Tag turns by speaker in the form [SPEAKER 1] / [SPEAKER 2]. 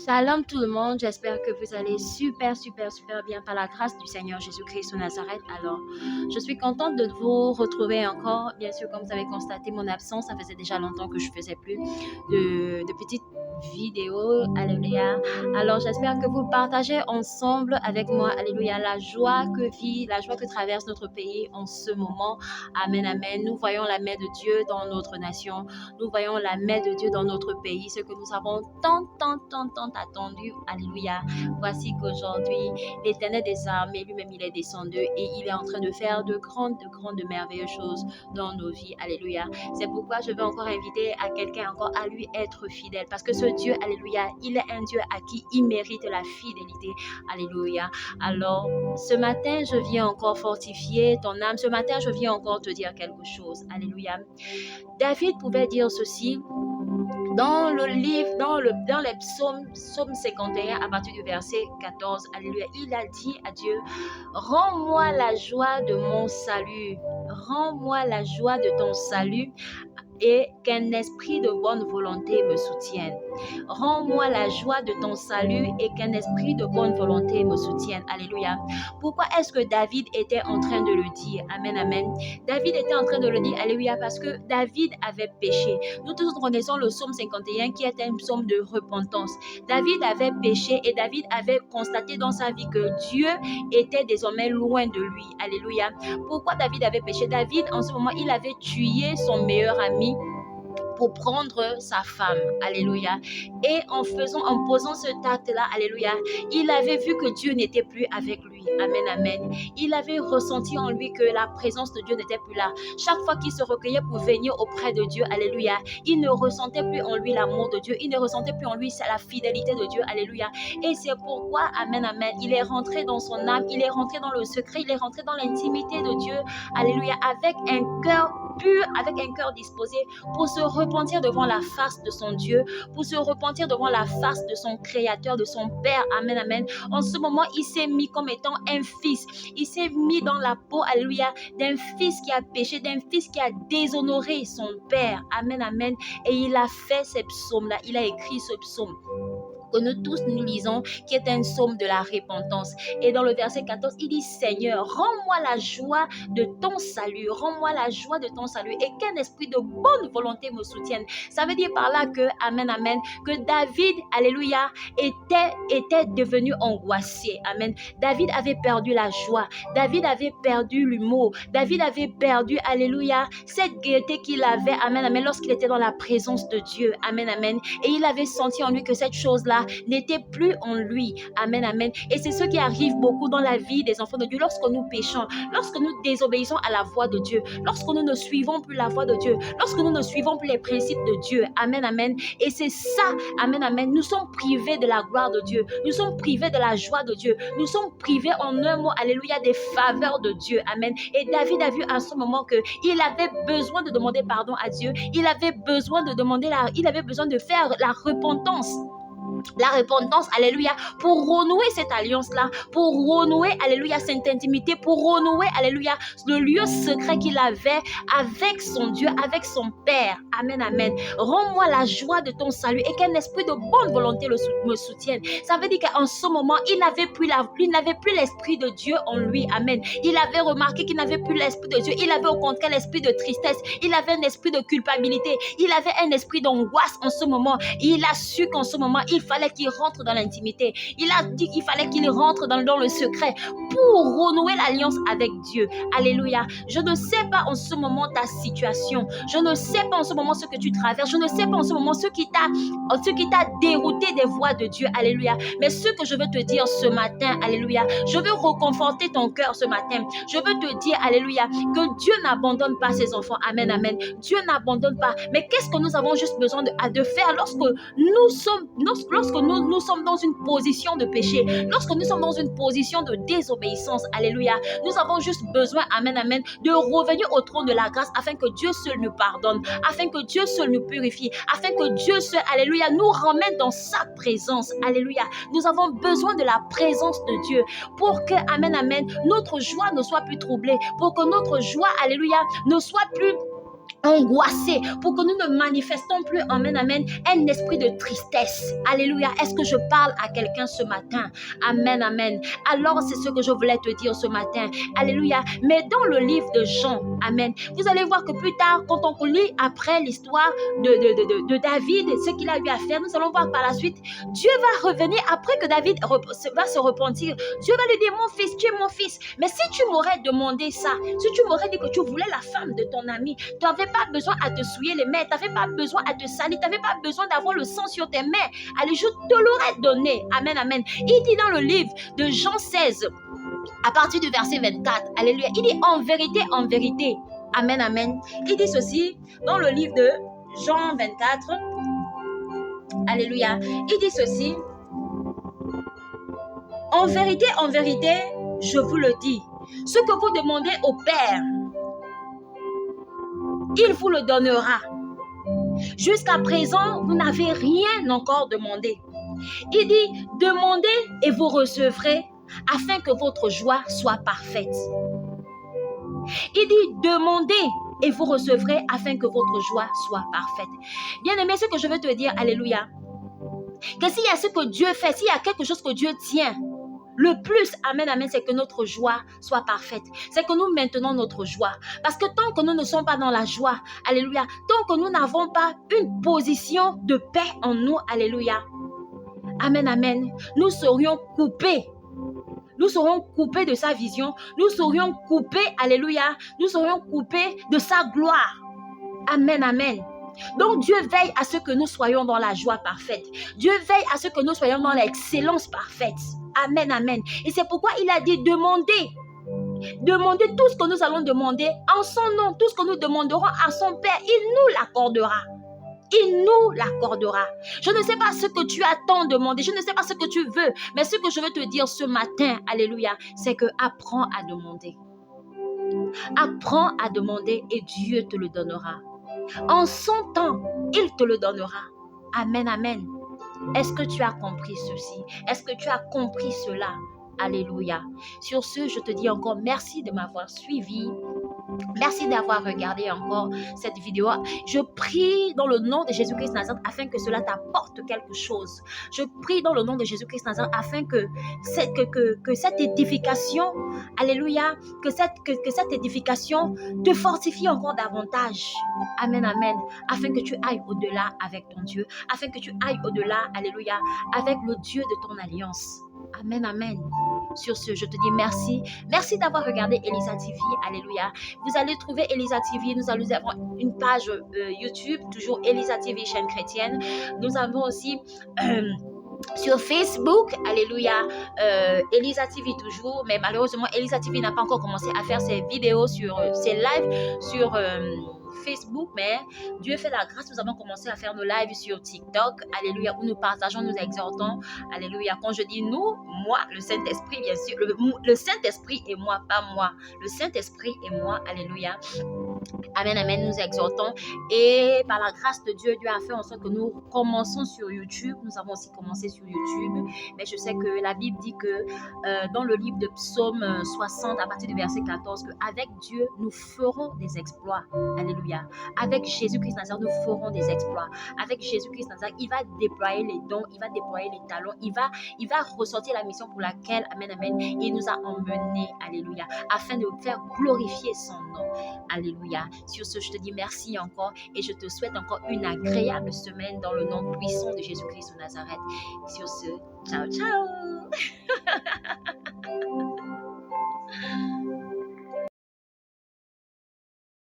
[SPEAKER 1] Shalom tout le monde, j'espère que vous allez super bien par la grâce du Seigneur Jésus-Christ de Nazareth. Alors, je suis contente de vous retrouver encore. Bien sûr, comme vous avez constaté mon absence, ça faisait déjà longtemps que je faisais plus de petites vidéos. Alléluia. Alors, j'espère que vous partagez ensemble avec moi, alléluia, la joie que traverse notre pays en ce moment. Amen, amen. Nous voyons la main de Dieu dans notre nation. Nous voyons la main de Dieu dans notre pays, ce que nous avons tant attendu. Alléluia. Voici qu'aujourd'hui, l'Éternel des armées, lui-même, il est descendu et il est en train de faire de grandes, merveilleuses choses dans nos vies. Alléluia. C'est pourquoi je veux encore inviter à quelqu'un encore à lui être fidèle. Parce que ce Dieu, alléluia, il est un Dieu à qui il mérite la fidélité. Alléluia. Alors, ce matin, je viens encore fortifier ton âme. Ce matin, je viens encore te dire quelque chose. Alléluia. David pouvait dire ceci dans le livre, dans les psaumes 51 à partir du verset 14. Alléluia. Il a dit à Dieu, rends-moi la joie de mon salut. Rends-moi la joie de ton salut et qu'un esprit de bonne volonté me soutienne. Rends-moi la joie de ton salut et qu'un esprit de bonne volonté me soutienne. Alléluia. Pourquoi est-ce que David était en train de le dire? Amen, amen. David était en train de le dire, alléluia, parce que David avait péché. Nous tous connaissons le psaume 51 qui est un psaume de repentance. David avait péché et David avait constaté dans sa vie que Dieu était désormais loin de lui. Alléluia. Pourquoi David avait péché? David, en ce moment, il avait tué son meilleur ami pour prendre sa femme, alléluia. Et en posant ce acte-là, alléluia, il avait vu que Dieu n'était plus avec lui, amen, amen. Il avait ressenti en lui que la présence de Dieu n'était plus là. Chaque fois qu'il se recueillait pour venir auprès de Dieu, alléluia, il ne ressentait plus en lui l'amour de Dieu, il ne ressentait plus en lui la fidélité de Dieu, alléluia. Et c'est pourquoi, amen, amen, il est rentré dans son âme, il est rentré dans le secret, il est rentré dans l'intimité de Dieu, alléluia, avec un cœur pur, avec un cœur disposé pour se repentir devant la face de son Dieu, pour se repentir devant la face de son Créateur, de son Père. Amen, amen. En ce moment, il s'est mis comme étant un fils. Il s'est mis dans la peau, alléluia, d'un fils qui a péché, d'un fils qui a déshonoré son Père. Amen, amen. Et il a fait ces psaumes-là. Il a écrit ce psaume que nous tous nous lisons, qui est un psaume de la repentance. Et dans le verset 14, il dit, Seigneur, rends-moi la joie de ton salut, rends-moi la joie de ton salut, et qu'un esprit de bonne volonté me soutienne. Ça veut dire par là que, amen, amen, que David, alléluia, était devenu angoissé, amen. David avait perdu la joie, David avait perdu l'humour, David avait perdu, alléluia, cette gaieté qu'il avait, amen, amen, lorsqu'il était dans la présence de Dieu, amen, amen, et il avait senti en lui que cette chose-là n'était plus en lui. Amen, amen. Et c'est ce qui arrive beaucoup dans la vie des enfants de Dieu lorsque nous péchons, lorsque nous désobéissons à la voix de Dieu, lorsque nous ne suivons plus la voix de Dieu, lorsque nous ne suivons plus les principes de Dieu. Amen, amen. Et c'est ça, amen, amen. Nous sommes privés de la gloire de Dieu. Nous sommes privés de la joie de Dieu. Nous sommes privés en un mot, alléluia, des faveurs de Dieu. Amen. Et David a vu à ce moment qu'il avait besoin de demander pardon à Dieu. Il avait besoin de faire la repentance. La repentance, alléluia, pour renouer cette alliance-là, pour renouer, alléluia, cette intimité, pour renouer, alléluia, le lieu secret qu'il avait avec son Dieu, avec son Père. Amen, amen. Rends-moi la joie de ton salut et qu'un esprit de bonne volonté me soutienne. Ça veut dire qu'en ce moment, il n'avait plus l'esprit de Dieu en lui. Amen. Il avait remarqué qu'il n'avait plus l'esprit de Dieu. Il avait au contraire l'esprit de tristesse. Il avait un esprit de culpabilité. Il avait un esprit d'angoisse en ce moment. Il a su qu'en ce moment, il fallait qu'il rentre dans l'intimité. Il a dit qu'il fallait qu'il rentre dans le secret pour renouer l'alliance avec Dieu. Alléluia. Je ne sais pas en ce moment ta situation. Je ne sais pas en ce moment ce que tu traverses. Je ne sais pas en ce moment ce qui t'a dérouté des voies de Dieu. Alléluia. Mais ce que je veux te dire ce matin, alléluia, je veux reconforter ton cœur ce matin. Je veux te dire, alléluia, que Dieu n'abandonne pas ses enfants. Amen, amen. Dieu n'abandonne pas. Mais qu'est-ce que nous avons juste besoin de faire lorsque nous sommes dans une position de péché, lorsque nous sommes dans une position de désobéissance, alléluia, nous avons juste besoin, amen, amen, de revenir au trône de la grâce afin que Dieu seul nous pardonne, afin que Dieu seul nous purifie, afin que Dieu seul, alléluia, nous ramène dans sa présence, alléluia. Nous avons besoin de la présence de Dieu pour que, amen, amen, notre joie ne soit plus troublée, pour que notre joie, alléluia, ne soit plus angoissés, pour que nous ne manifestons plus, amen, amen, un esprit de tristesse. Alléluia. Est-ce que je parle à quelqu'un ce matin? Amen, amen. Alors, c'est ce que je voulais te dire ce matin. Alléluia. Mais dans le livre de Jean, amen, vous allez voir que plus tard, quand on lit après l'histoire de David et ce qu'il a eu à faire, nous allons voir par la suite, Dieu va revenir après que David va se repentir. Dieu va lui dire, mon fils, tu es mon fils. Mais si tu m'aurais demandé ça, si tu m'aurais dit que tu voulais la femme de ton ami, tu n'avais pas besoin à te souiller les mains, tu n'avais pas besoin à te salir, tu n'avais pas besoin d'avoir le sang sur tes mains. Allez, je te l'aurais donné. Amen, amen. Il dit dans le livre de Jean 16, à partir du verset 24, alléluia, il dit en vérité, amen, amen. Il dit ceci dans le livre de Jean 24, alléluia, il dit ceci, en vérité, je vous le dis, ce que vous demandez au Père, il vous le donnera. Jusqu'à présent, vous n'avez rien encore demandé. Il dit, demandez et vous recevrez, afin que votre joie soit parfaite. Il dit, demandez et vous recevrez, afin que votre joie soit parfaite. Bien-aimé, ce que je veux te dire, alléluia, que s'il y a ce que Dieu fait, s'il y a quelque chose que Dieu tient, le plus, amen, amen, c'est que notre joie soit parfaite. C'est que nous maintenons notre joie. Parce que tant que nous ne sommes pas dans la joie, alléluia, tant que nous n'avons pas une position de paix en nous, alléluia, amen, amen, nous serions coupés. Nous serons coupés de sa vision. Nous serions coupés, alléluia, nous serions coupés de sa gloire. Amen, amen. Donc Dieu veille à ce que nous soyons dans la joie parfaite. Dieu veille à ce que nous soyons dans l'excellence parfaite. Amen, amen. Et c'est pourquoi il a dit demandez. Demandez tout ce que nous allons demander en son nom. Tout ce que nous demanderons à son Père, il nous l'accordera. Il nous l'accordera. Je ne sais pas ce que tu as tant demandé. Je ne sais pas ce que tu veux. Mais ce que je veux te dire ce matin, alléluia, c'est que apprends à demander. Apprends à demander et Dieu te le donnera. En son temps, il te le donnera. Amen, amen. Est-ce que tu as compris ceci? Est-ce que tu as compris cela? Alléluia. Sur ce, je te dis encore merci de m'avoir suivi. Merci d'avoir regardé encore cette vidéo. Je prie dans le nom de Jésus-Christ Nazareth afin que cela t'apporte quelque chose. Je prie dans le nom de Jésus-Christ Nazareth afin que cette édification, alléluia, que cette édification te fortifie encore davantage. Amen, amen. Afin que tu ailles au-delà avec ton Dieu. Afin que tu ailles au-delà, alléluia, avec le Dieu de ton alliance. Amen, amen. Sur ce, je te dis merci. Merci d'avoir regardé Elisa TV. Alléluia. Vous allez trouver Elisa TV. Nous allons avoir une page YouTube, toujours Elisa TV, chaîne chrétienne. Nous avons aussi sur Facebook, alléluia, Elisa TV toujours. Mais malheureusement, Elisa TV n'a pas encore commencé à faire ses vidéos, ses lives sur Facebook, mais Dieu fait la grâce, nous avons commencé à faire nos lives sur TikTok, alléluia, où nous partageons, nous exhortons, alléluia. Quand je dis nous, moi, le Saint-Esprit, bien sûr, le Saint-Esprit et moi, pas moi, le Saint-Esprit et moi, alléluia. Amen, amen, nous exhortons. Et par la grâce de Dieu, Dieu a fait en sorte que nous commençons sur YouTube. Nous avons aussi commencé sur YouTube. Mais je sais que la Bible dit que dans le livre de Psaume 60, à partir du verset 14, qu'avec Dieu, nous ferons des exploits. Alléluia. Avec Jésus-Christ Nazareth, nous ferons des exploits. Avec Jésus-Christ Nazareth, il va déployer les dons, il va déployer les talents, il va ressortir la mission pour laquelle, amen, amen, il nous a emmenés, alléluia, afin de faire glorifier son nom. Alléluia. Sur ce, je te dis merci encore et je te souhaite encore une agréable semaine dans le nom puissant de Jésus-Christ de Nazareth. Sur ce, ciao, ciao.